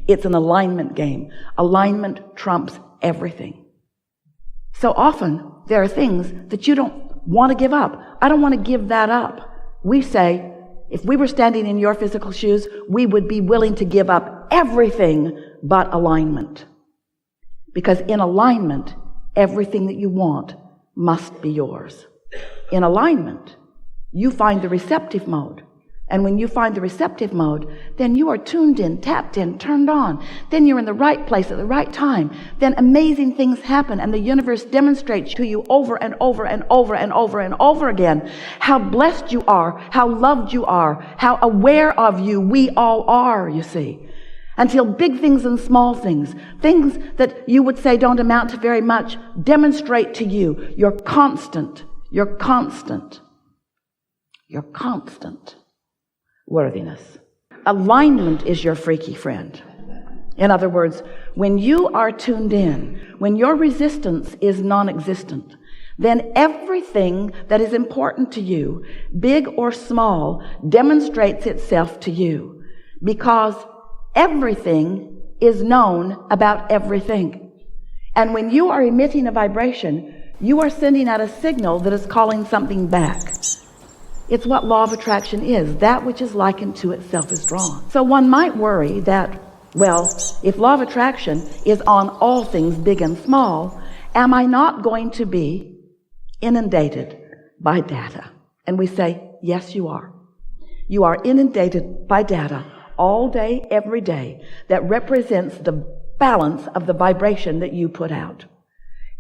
It's an alignment game. Alignment trumps everything. So often, there are things that you don't want to give up. I don't want to give that up. We say, if we were standing in your physical shoes, we would be willing to give up everything but alignment. Because in alignment, everything that you want must be yours. In alignment, you find the receptive mode. And when you find the receptive mode, then you are tuned in, tapped in, turned on. Then you're in the right place at the right time. Then amazing things happen, and the universe demonstrates to you over and over and over and over and over again how blessed you are, how loved you are, how aware of you we all are, you see. Until big things and small things that you would say don't amount to very much, demonstrate to you your constant worthiness. Alignment is your freaky friend. In other words, when you are tuned in, when your resistance is non-existent, then everything that is important to you, big or small, demonstrates itself to you, because everything is known about everything. And when you are emitting a vibration, you are sending out a signal that is calling something back. It's what law of attraction is. That which is likened to itself is drawn. So one might worry that, well, if law of attraction is on all things big and small, am I not going to be inundated by data? And we say, yes, you are. You are inundated by data all day, every day, that represents the balance of the vibration that you put out.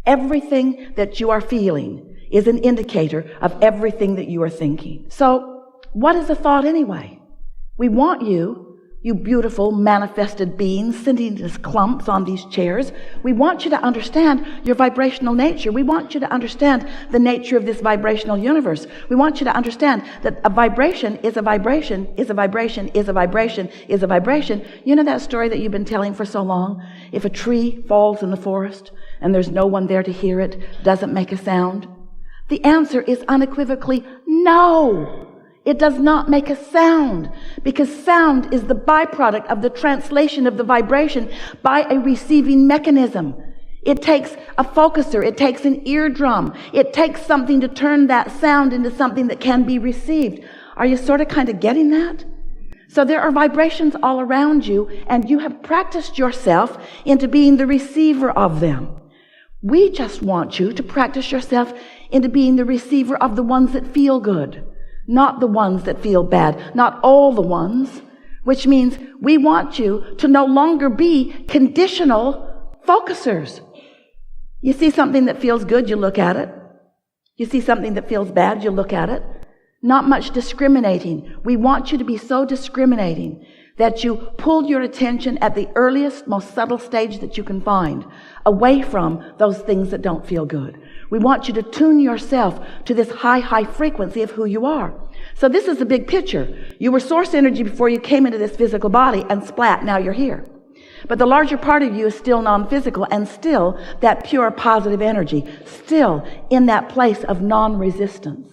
Everything that you are feeling is an indicator of everything that you are thinking. So, what is a thought anyway? We want you beautiful manifested beings sitting as clumps on these chairs. We want you to understand your vibrational nature. We want you to understand the nature of this vibrational universe. We want you to understand that a vibration is a vibration, is a vibration, is a vibration, is a vibration. You know that story that you've been telling for so long? If a tree falls in the forest and there's no one there to hear it, doesn't make a sound? The answer is unequivocally no. It does not make a sound, because sound is the byproduct of the translation of the vibration by a receiving mechanism. It takes a focuser. It takes an eardrum. It takes something to turn that sound into something that can be received. Are you sort of kind of getting that? So there are vibrations all around you, and you have practiced yourself into being the receiver of them. We just want you to practice yourself into being the receiver of the ones that feel good, not the ones that feel bad, not all the ones, which means we want you to no longer be conditional focusers. You see something that feels good, you look at it. You see something that feels bad, you look at it. Not much discriminating. We want you to be so discriminating that you pull your attention at the earliest, most subtle stage that you can find, away from those things that don't feel good. We want you to tune yourself to this high frequency of who you are. So this is the big picture. You were source energy before you came into this physical body, and splat, now you're here. But the larger part of you is still non-physical, and still that pure positive energy, still in that place of non-resistance.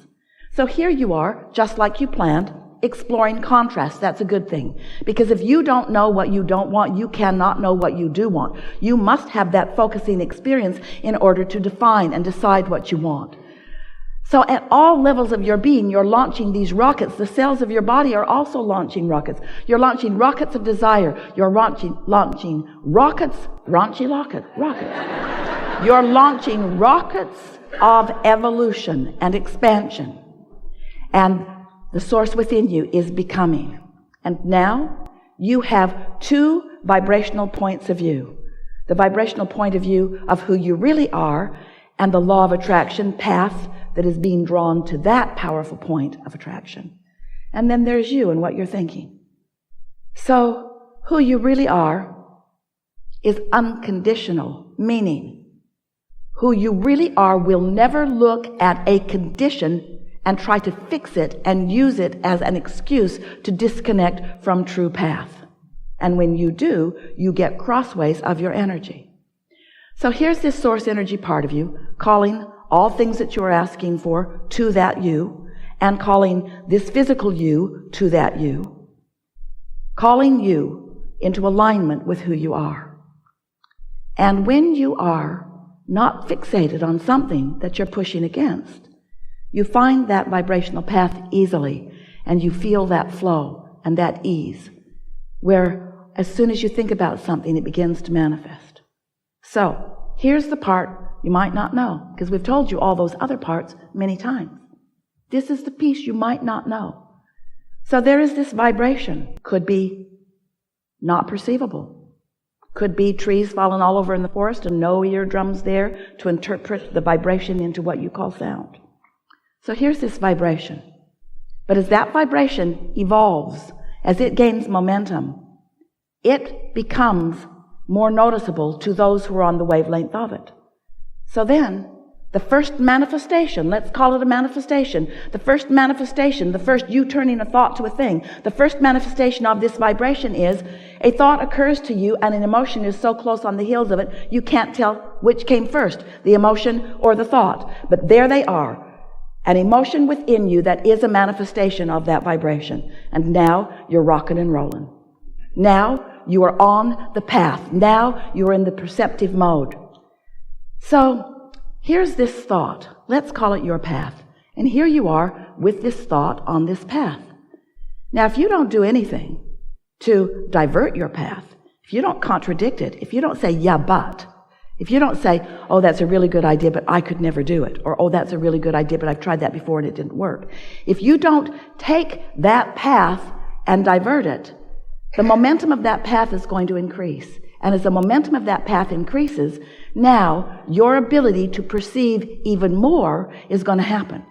So here you are, just like you planned, exploring contrast. That's a good thing. Because if you don't know what you don't want, you cannot know what you do want. You must have that focusing experience in order to define and decide what you want. So at all levels of your being, you're launching these rockets. The cells of your body are also launching rockets. You're launching rockets of desire. You're launching rockets, rockets. You're launching rockets of evolution and expansion. And the source within you is becoming. And now you have two vibrational points of view. The vibrational point of view of who you really are, and the law of attraction path that is being drawn to that powerful point of attraction. And then there's you and what you're thinking. So who you really are is unconditional, meaning who you really are will never look at a condition and try to fix it and use it as an excuse to disconnect from true path. And when you do, you get crossways of your energy. So here's this source energy part of you, calling all things that you are asking for to that you, and calling this physical you to that you. Calling you into alignment with who you are. And when you are not fixated on something that you're pushing against, you find that vibrational path easily, and you feel that flow and that ease, where as soon as you think about something, it begins to manifest. So here's the part you might not know, because we've told you all those other parts many times. This is the piece you might not know. So there is this vibration. Could be not perceivable. Could be trees falling all over in the forest and no eardrums there to interpret the vibration into what you call sound. So here's this vibration. But as that vibration evolves, as it gains momentum, it becomes more noticeable to those who are on the wavelength of it. So then, the first manifestation, let's call it a manifestation, the first you turning a thought to a thing, the first manifestation of this vibration is a thought occurs to you and an emotion is so close on the heels of it, you can't tell which came first, the emotion or the thought. But there they are, an emotion within you that is a manifestation of that vibration. And now you're rocking and rolling. Now you are on the path. Now you are in the perceptive mode. So here's this thought. Let's call it your path. And here you are with this thought on this path. Now, if you don't do anything to divert your path, if you don't contradict it, if you don't say, yeah, but, if you don't say, oh, that's a really good idea, but I could never do it, or oh, that's a really good idea, but I've tried that before and it didn't work. If you don't take that path and divert it, the momentum of that path is going to increase. And as the momentum of that path increases, now your ability to perceive even more is going to happen.